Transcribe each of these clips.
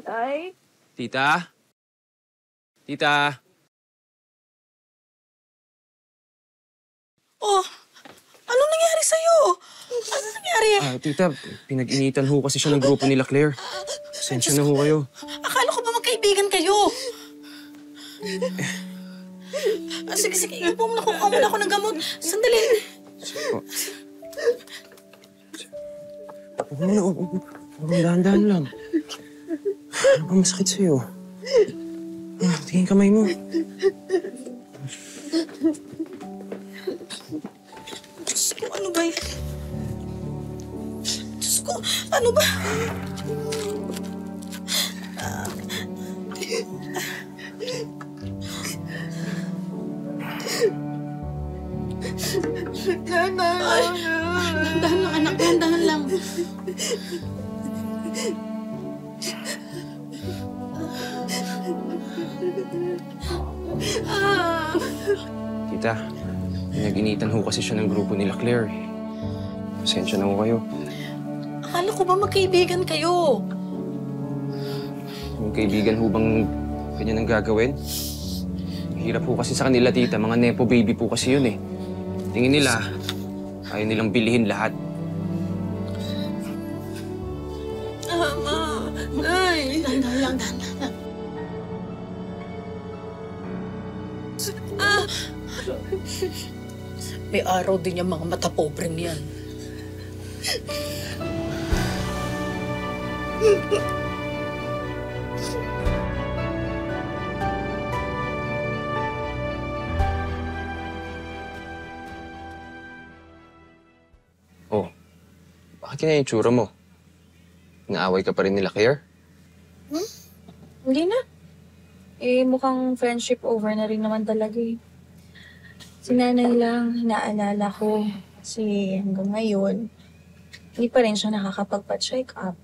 Tay? Tita? Tita? Oh, anong nangyari sa'yo? Ano nangyari? Tita, pinag-initan ho kasi siya ng grupo nila Claire. Pasensya na ho kayo. Akala ko ba magkaibigan kayo? Sige, sige. Ipo mo na, kukuha muna ako ng gamot. Sandali. Sige po. Dahan-dahan lang. Ano ba masakit sa'yo? Tingin kamay mo. Diyos ko, ano ba yun? Diyos ko, ano ba? Dahan lang, anak. Dahan lang. Tita, pinag-initan ho kasi siya ng grupo nila Claire. Pasensya na ho kayo. Akala ko ba magkaibigan kayo? Yung kaibigan ho bang ganyan ang gagawin? Hirap po kasi sa kanila, tita. Mga nepo baby po kasi yun eh. Tingin nila, ayaw nilang bilihin lahat. Ma. Ay. Dahan lang. May araw din yung mga mata pobre niyan. Oh, bakit kaya yung tsura mo? Naaway ka pa rin nila, Claire? Hindi na. Mukhang friendship over na rin naman talaga eh. Si nanay lang, naalala ko. Kasi hanggang ngayon, hindi pa rin siya nakakapagpa-check up.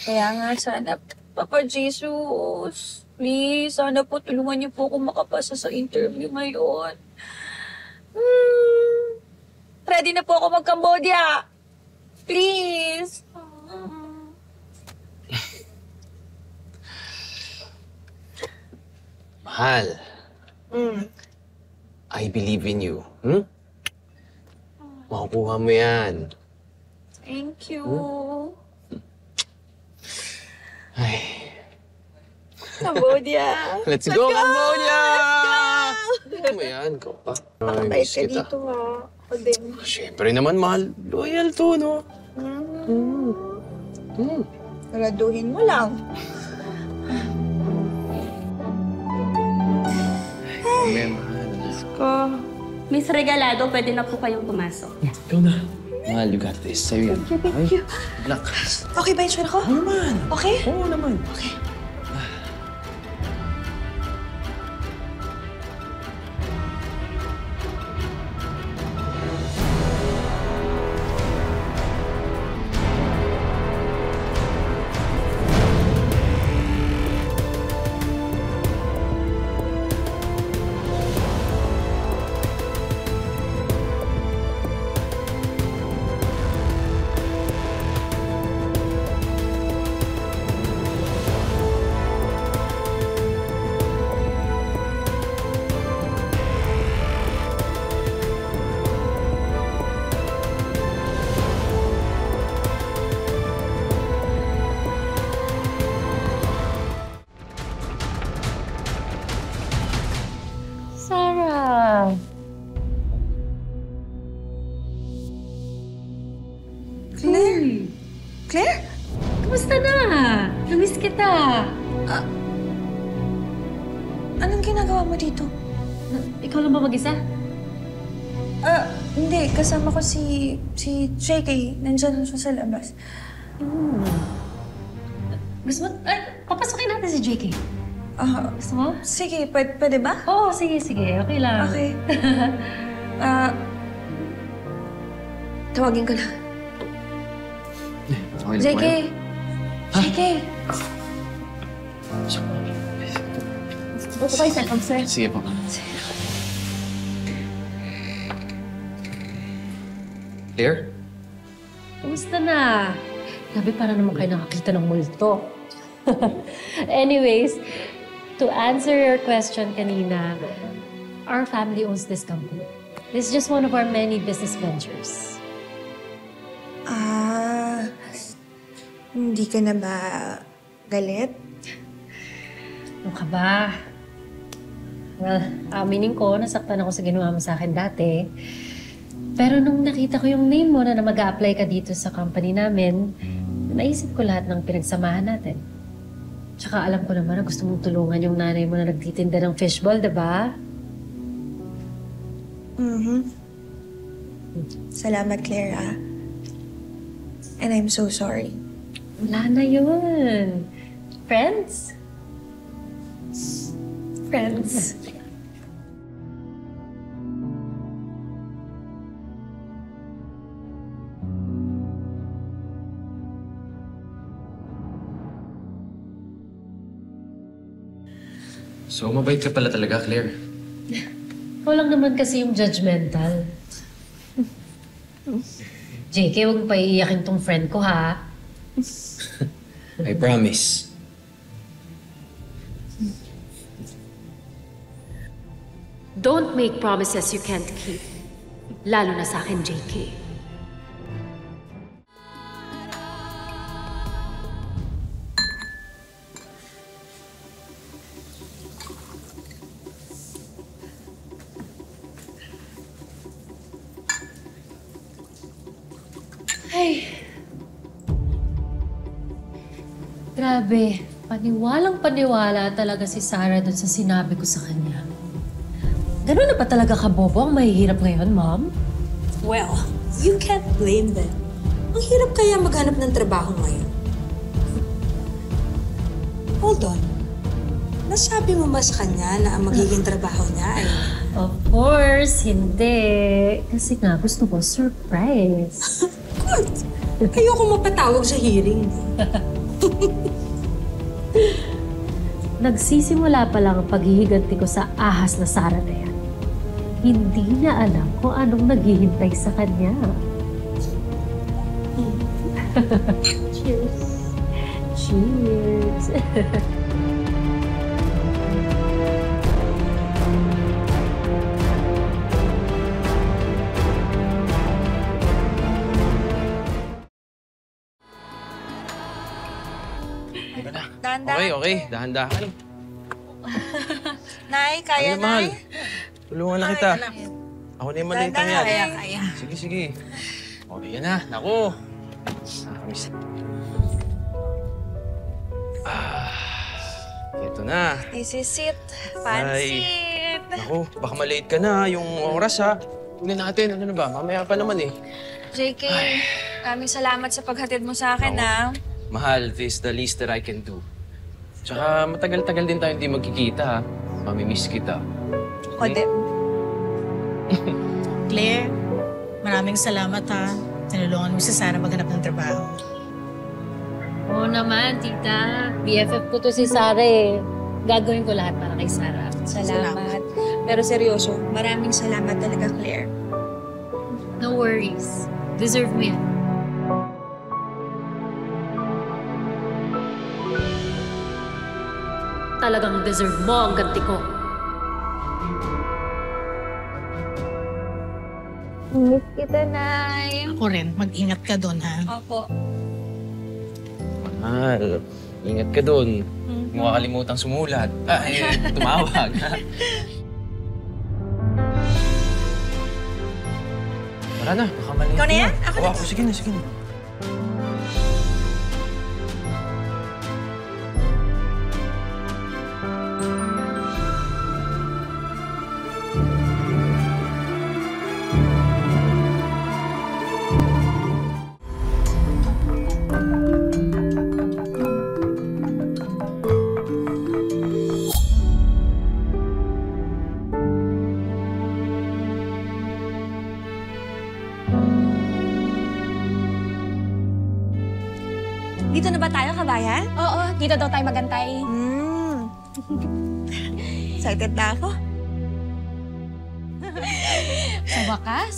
Kaya nga sana, Papa Jesus, please, sana po tulungan niyo po ako makapasa sa interview ngayon. Ready na po ako mag-Cambodia! Please! Mahal. I believe in you. Makukuha mo yan. Thank you. Ay. Cambodia! Let's go, Cambodia! Ano mo yan? Ikaw pa. Ay, Bait miss ka kita. dito ha. Ako din. Siyempre naman, mahal. Loyal to, no? Graduhin mo lang. Amen, mahal. Ko. Miss Regalado, pwede na po kayong pumasok. Ikaw na. Mahal, you got this. Sa'yo yan. Thank you. Good luck. Okay ba yung tsura ko? Oo naman. Okay? Oo naman. Okay. Sarah! Claire? Claire? Kamusta na? Namiss kita. Anong ginagawa mo dito? Ikaw lang ba mag-isa? Hindi. Kasama ko si JK. Nandyan siya sa labas. Gusto mo? Ay, papasokin natin si JK. Gusto mo? Sige, pwede ba? Oo, sige. Okay lang. Okay. Tawagin ko na. Okay lang JK! kumain. JK! Buko kayo cellphone, sir. Sige po. Claire? Kamusta na? Sabi, para naman kayo nakakita ng multo. Anyways, to answer your question kanina, our family owns this company. This is just one of our many business ventures. Hindi ka na ba galit? Ano ka ba? Well, aminin ko, nasaktan ako sa ginawa mo sa akin dati. Pero nung nakita ko yung name mo na mag-a-apply ka dito sa company namin, naisip ko lahat ng pinagsamahan natin. Tsaka alam ko naman na gusto mong tulungan yung nanay mo na nagtitinda ng fishball, diba? Salamat, Claire, And I'm so sorry. Wala na yun. Friends? Friends. So, mabait ka pala talaga, Claire. Ikaw lang naman kasi yung judgmental. JK, huwag mo pa iiyakin tong friend ko, ha? I promise. Don't make promises you can't keep. Lalo na sa akin, JK. Ay. Grabe. Paniwalang-paniwala talaga si Sarah dun sa sinabi ko sa kanya. Ganun na pa talaga kabobo ang mahihirap ngayon, Mom? Well, you can't blame them. Ang hirap kaya maghanap ng trabaho ngayon. Hold on. Nasabi mo ba sa kanya na ang magiging trabaho niya ay... Of course, hindi. Kasi nga, gusto ko surprise. Good! Ayoko mapatawag sa hearing. Nagsisimula pa lang ang paghihiganti ko sa ahas na Sarah na yan. Hindi niya alam kung anong naghihintay sa kanya. Cheers! Cheers! Dahan-dahan. Okay. Dahan-dahan. Nay, kaya, Ano, mahal? Nay? Tulungan na kita. Ako na yung malitang yan. Kaya. Sige. O, yan na. Naku. Nakakamiss. Ito na. This is it. Pansit. Naku, baka malate ka na. Yung oras, ha. Tignan natin. Ano na ba? Mamaya pa naman, eh. JK, maraming salamat sa paghatid mo sa akin, Mahal, this is the least that I can do. Tsaka matagal-tagal din tayo hindi magkikita, ha. Mamimiss kita. Ako din. Claire, maraming salamat ha. Tinulungan mo si Sarah maghanap ng trabaho. Oo naman, tita. BFF ko to si Sarah eh. Gagawin ko lahat para kay Sarah. Salamat. Pero seryoso, maraming salamat talaga, Claire. No worries. Deserve mo yan. Talagang deserve mo ang ganti ko. Miss kita, Nay. Ako rin, mag-ingat ka doon ha. Opo. Mahal, ingat ka dun. Huwag mo kakalimutang sumulat. Tumawag. Tara na, baka malate Ikaw na yan? Ako na. Sige na. Dito na ba tayo, kabayan? Oo, dito daw tayo magantay. Excited na ako. Sa wakas.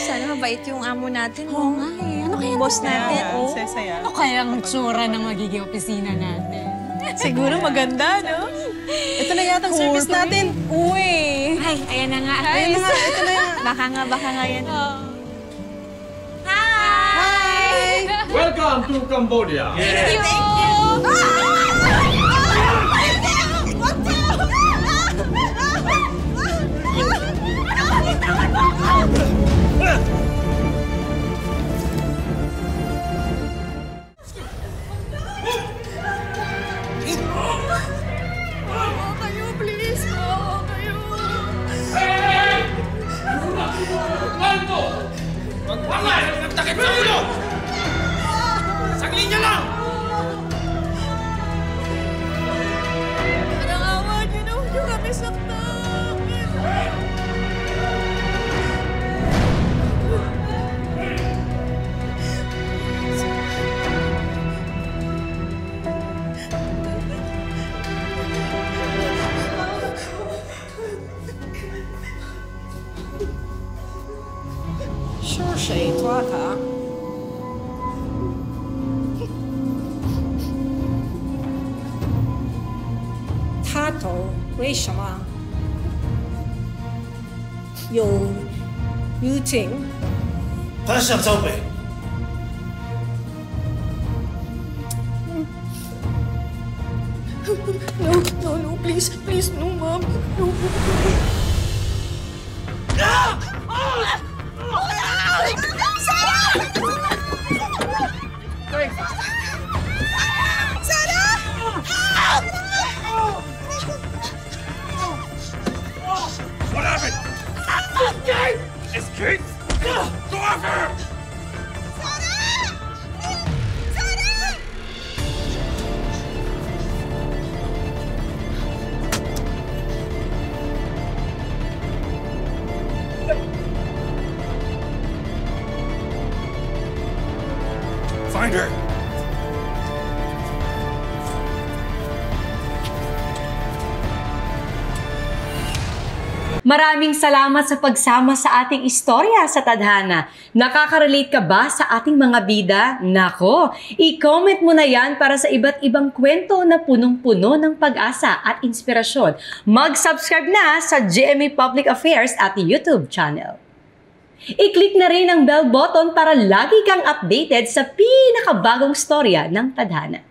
Sana mabait yung amo natin, Oo nga eh. Ano kaya boss natin? Oh. Saya-saya. Ano kaya ang tsura ng magiging opisina natin? Siguro maganda, no? Ito na yata ang service natin. Uy! Ay, ayan na nga. Ayun na nga, ito na yan. Baka nga yan. Hi! Welcome to Cambodia. Thank you! Alto! Magpangay! Nagtakip sa ulo! Saglit niya lang! Parang awa niyo na, huwag niyo kami saktan.他头为什么有幽情？他想招北。 No, please, no, ma'am. No. What happened? Escape! Go after her! Find her! Maraming salamat sa pagsama sa ating istorya sa Tadhana. Nakaka-relate ka ba sa ating mga bida? Nako, i-comment mo na yan para sa iba't ibang kwento na punong-puno ng pag-asa at inspirasyon. Mag-subscribe na sa GMA Public Affairs at YouTube channel. I-click na rin ang bell button para lagi kang updated sa pinakabagong storya ng Tadhana.